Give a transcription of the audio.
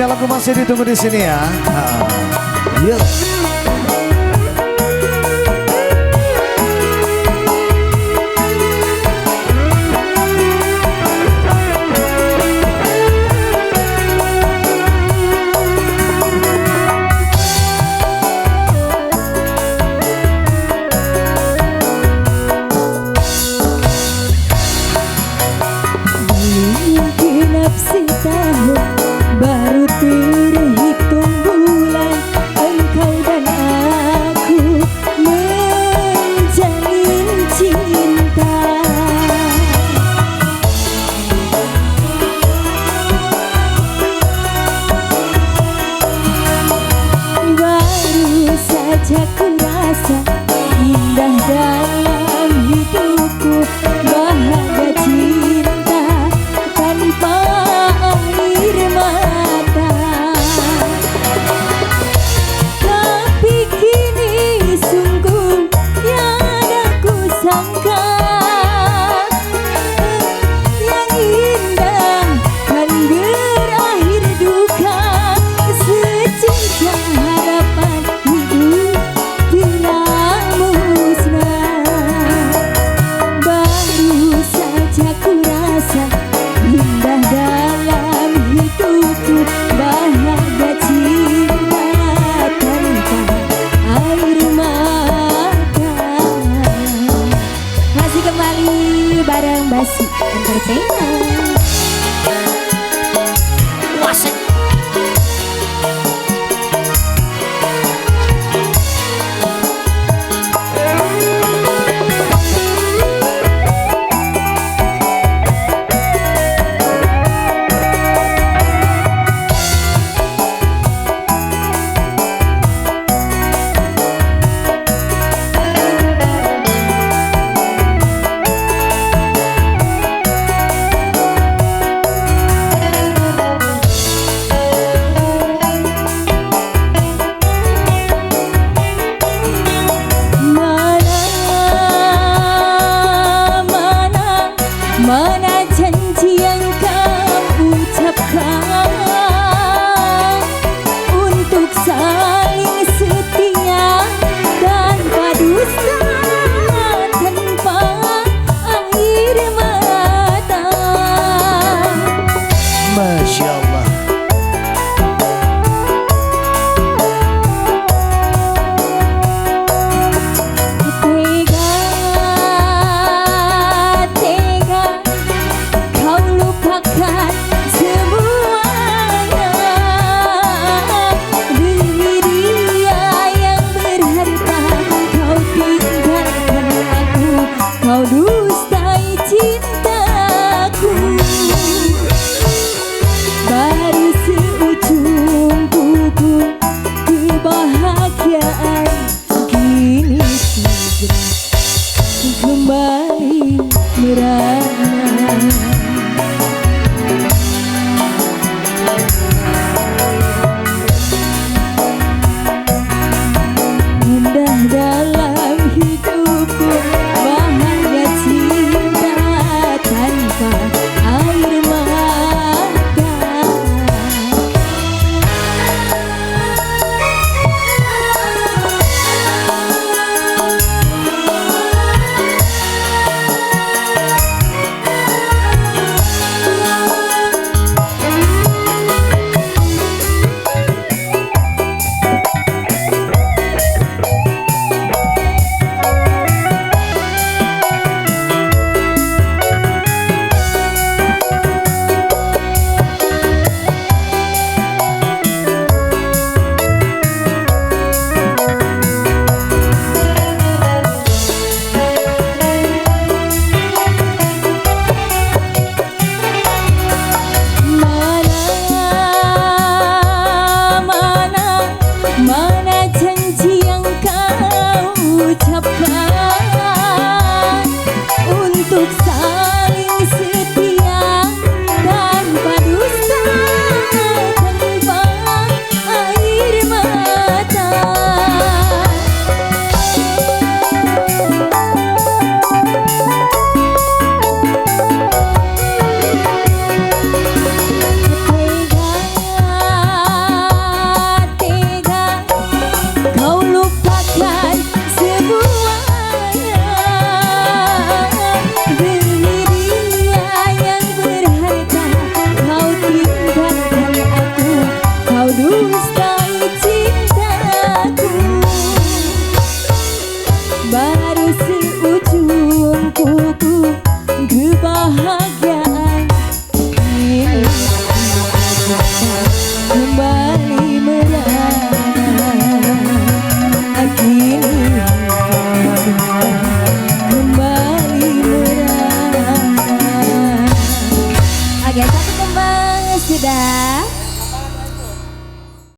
spesial aku masih ditunggu di sini ya. Yuk. Setahun baru terhitung bulan engkau dan aku menjalin cinta. Baru saja ku rasa indah dalam hidupku, bahagia cinta tanpa air mata. Tapi kini sungguh tiada ku sangka, yang indah kan berakhir duka. Secerca harapan hidup telah musnah. Baru saja ku rasa indah dalam hidupku, bahagia cinta tanpa air mata. Masih kembali bareng Basi Entertainment. Wasik. Mana janji yang kau ucapkan untuk saling setia tanpa dusta, tanpa air mata. Masya Allah. Kau dustai cintaku, baru seujung kuku kebahagiaan kini sudah kembali merana. Indah dalam hidupku, bahagia cinta tanpa air mata. dusta